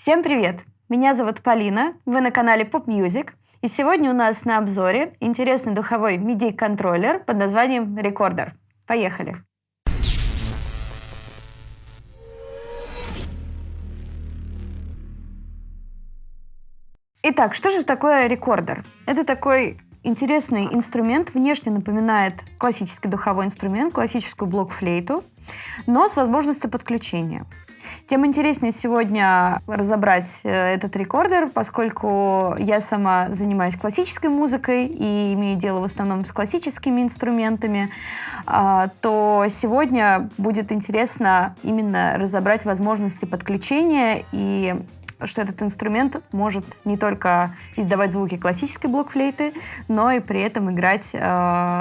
Всем привет! Меня зовут Полина, вы на канале Pop Music, и сегодня у нас на обзоре интересный духовой MIDI-контроллер под названием Recorder. Поехали! Итак, что же такое рекордер? Это такой интересный инструмент, внешне напоминает классический духовой инструмент, классическую блокфлейту, но с возможностью подключения. Тем интереснее сегодня разобрать этот рекордер, поскольку я сама занимаюсь классической музыкой и имею дело в основном с классическими инструментами, то сегодня будет интересно именно разобрать возможности подключения и что этот инструмент может не только издавать звуки классической блокфлейты, но и при этом играть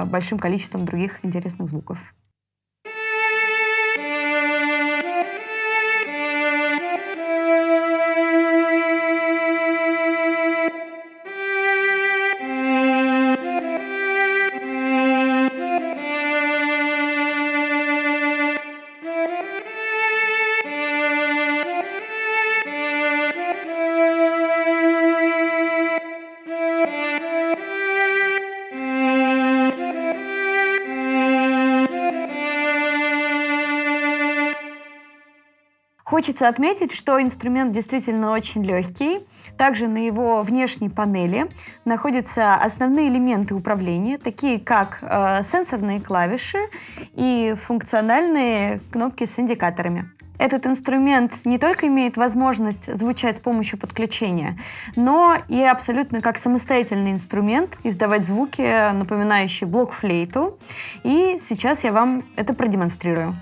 большим количеством других интересных звуков. Хочется отметить, что инструмент действительно очень легкий. Также на его внешней панели находятся основные элементы управления, такие как сенсорные клавиши и функциональные кнопки с индикаторами. Этот инструмент не только имеет возможность звучать с помощью подключения, но и абсолютно как самостоятельный инструмент издавать звуки, напоминающие блокфлейту. И сейчас я вам это продемонстрирую.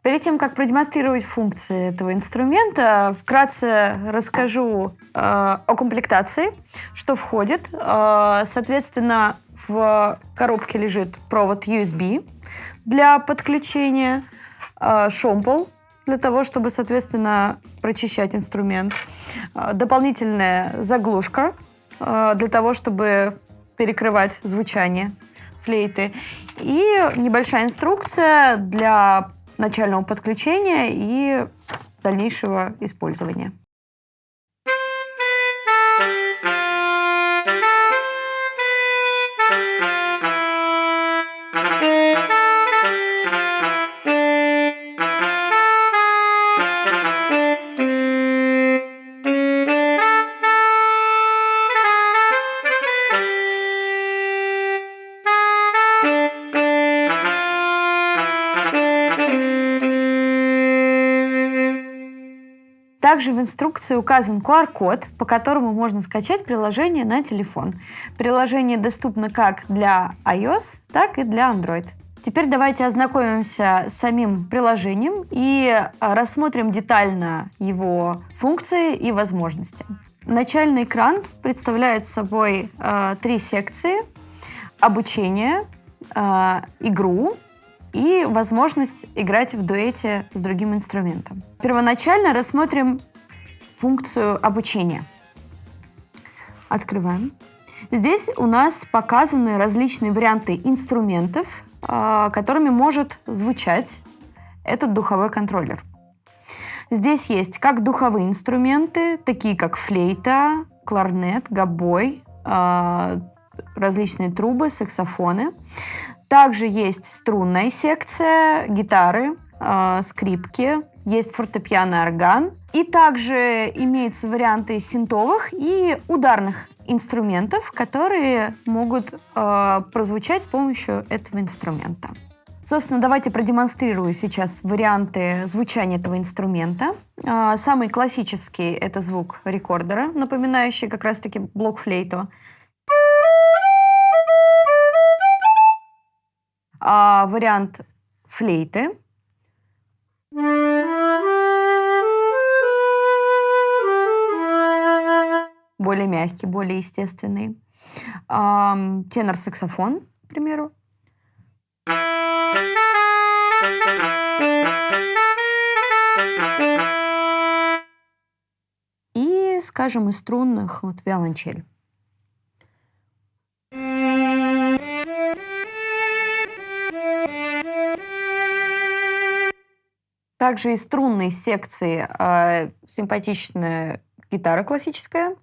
Перед тем, как продемонстрировать функции этого инструмента, вкратце расскажу о комплектации, что входит. Соответственно, в коробке лежит провод USB для подключения, шомпол для того, чтобы, соответственно, прочищать инструмент, дополнительная заглушка для того, чтобы перекрывать звучание флейты, и небольшая инструкция для начального подключения и дальнейшего использования. Также в инструкции указан QR-код, по которому можно скачать приложение на телефон. Приложение доступно как для iOS, так и для Android. Теперь давайте ознакомимся с самим приложением и рассмотрим детально его функции и возможности. Начальный экран представляет собой 3 секции: обучение, игру и возможность играть в дуэте с другим инструментом. Первоначально рассмотрим функцию обучения. Открываем. Здесь у нас показаны различные варианты инструментов, которыми может звучать этот духовой контроллер. Здесь есть как духовые инструменты, такие как флейта, кларнет, гобой, различные трубы, саксофоны. Также есть струнная секция, гитары, скрипки, есть фортепиано, орган. И также имеются варианты синтовых и ударных инструментов, которые могут прозвучать с помощью этого инструмента. Собственно, давайте продемонстрирую сейчас варианты звучания этого инструмента. Самый классический – это звук рекордера, напоминающий как раз-таки блокфлейту. Вариант флейты. Более более мягкий, более естественный. Тенор-саксофон, к примеру. И, скажем, из струнных виолончель. Также из струнной секции симпатичная гитара классическая.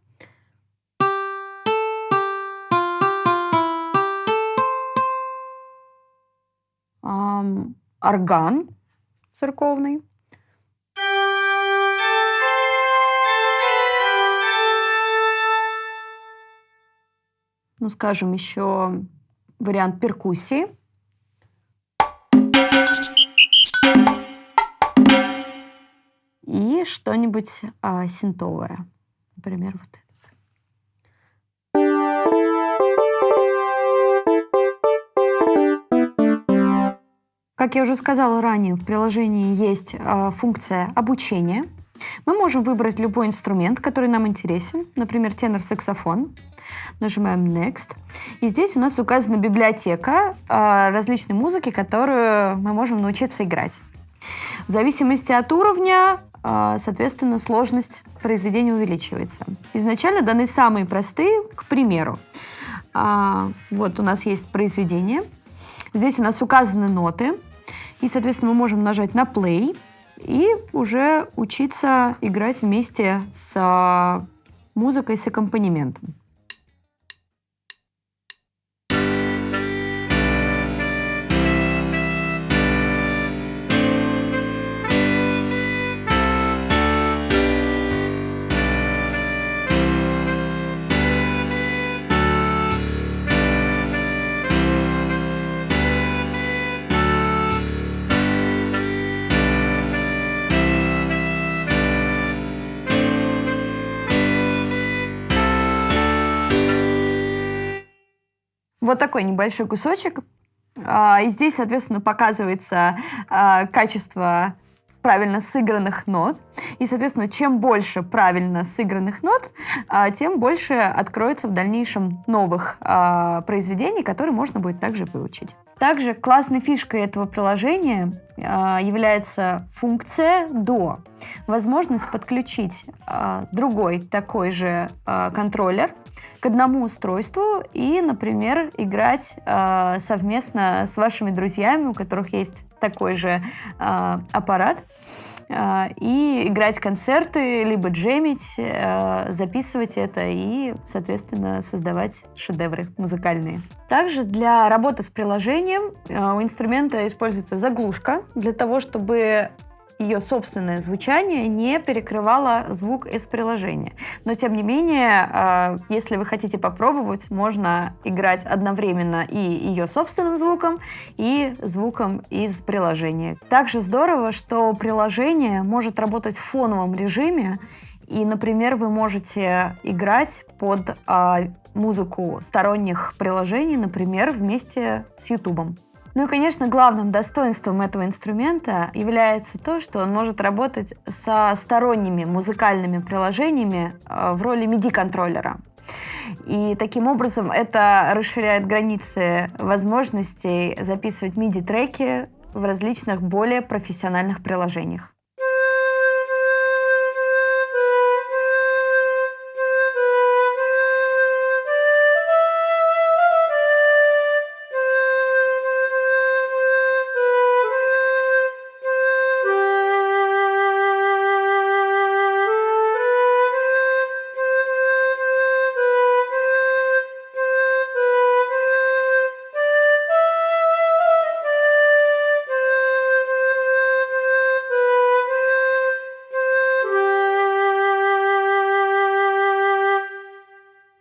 Орган церковный. Ну, скажем, еще вариант перкуссии. И что-нибудь синтовое. Например, вот этот. Как я уже сказала ранее, в приложении есть функция обучения. Мы можем выбрать любой инструмент, который нам интересен, например, тенор-саксофон. Нажимаем Next. И здесь у нас указана библиотека различной музыки, которую мы можем научиться играть. В зависимости от уровня, соответственно, сложность произведения увеличивается. Изначально даны самые простые, к примеру. Вот у нас есть произведение. Здесь у нас указаны ноты. И, соответственно, мы можем нажать на Play и уже учиться играть вместе с музыкой, с аккомпанементом. Вот такой небольшой кусочек. И здесь, соответственно, показывается качество правильно сыгранных нот. И, соответственно, чем больше правильно сыгранных нот, тем больше откроется в дальнейшем новых произведений, которые можно будет также выучить. Также классной фишкой этого приложения является функция «До». Возможность подключить другой такой же контроллер к одному устройству и, например, играть совместно с вашими друзьями, у которых есть такой же аппарат, и играть концерты, либо джемить, записывать это и, соответственно, создавать шедевры музыкальные. Также для работы с приложением у инструмента используется заглушка для того, чтобы ее собственное звучание не перекрывало звук из приложения. Но, тем не менее, если вы хотите попробовать, можно играть одновременно и ее собственным звуком, и звуком из приложения. Также здорово, что приложение может работать в фоновом режиме, и, например, вы можете играть под музыку сторонних приложений, например, вместе с YouTube. Ну и, конечно, главным достоинством этого инструмента является то, что он может работать со сторонними музыкальными приложениями в роли MIDI-контроллера. И таким образом это расширяет границы возможностей записывать MIDI-треки в различных более профессиональных приложениях.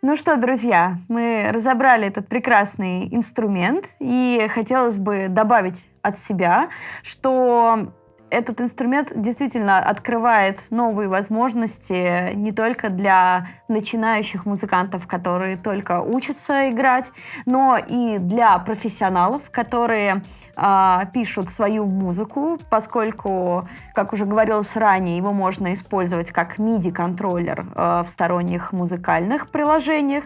Ну что, друзья, мы разобрали этот прекрасный инструмент, и хотелось бы добавить от себя, что этот инструмент действительно открывает новые возможности не только для начинающих музыкантов, которые только учатся играть, но и для профессионалов, которые пишут свою музыку, поскольку, как уже говорилось ранее, его можно использовать как MIDI-контроллер в сторонних музыкальных приложениях,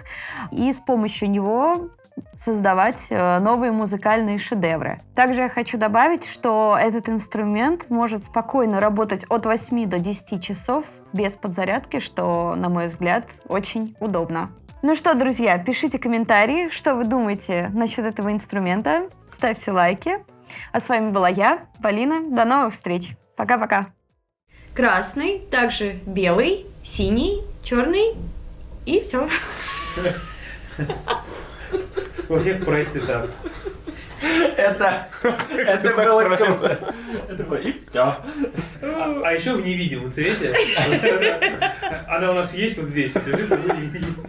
и с помощью него создавать новые музыкальные шедевры. Также я хочу добавить, что этот инструмент может спокойно работать от 8 до 10 часов без подзарядки, что, на мой взгляд, очень удобно. Ну что, друзья, пишите комментарии, что вы думаете насчет этого инструмента, ставьте лайки. А с вами была я, Полина. До новых встреч. Пока-пока. Красный, также белый, синий, черный и все. Во всех проектах. Это было круто. Это было и все. А еще в невидимом цвете. Она у нас есть вот здесь. Лежит, но мы не видим.